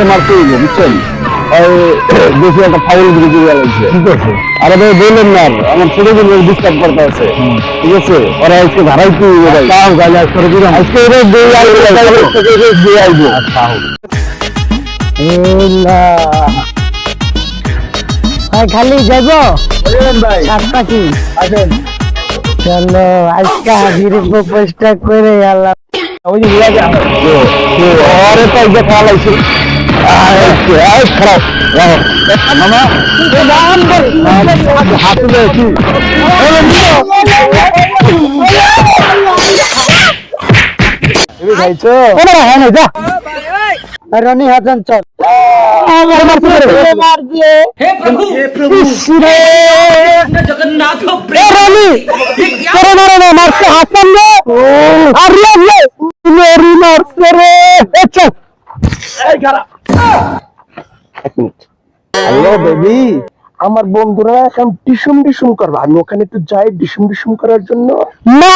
মারতে হইব বুঝছেন বেশি একটা ফাউল দিকে দিয়ে লাগছে ঠিক আছে আরে ভাই বললেন না আমার ছোট বোন ডিস্টার্ব করতে আছে ঠিক আছে ওরা আজকে ধারাই কি তাও গালি আজকে আজকে ওরা দিয়ে আইবো আচ্ছা খালি যাবো ভাই চারপাশি আসেন চলো আজকে হাজির প্রপোজটা করে আল্লাহ ওই যে ওরে তো যে খাওয়া লাগছে খারাপ মামা হাতে কি খাইছো হ্যাঁ না যা রনি হাসান চল হ্যালো বেবি আমার বন্ধুরা এখন ডিসুম করবো আমি ওখানে একটু যাই ডিসুম করার জন্য না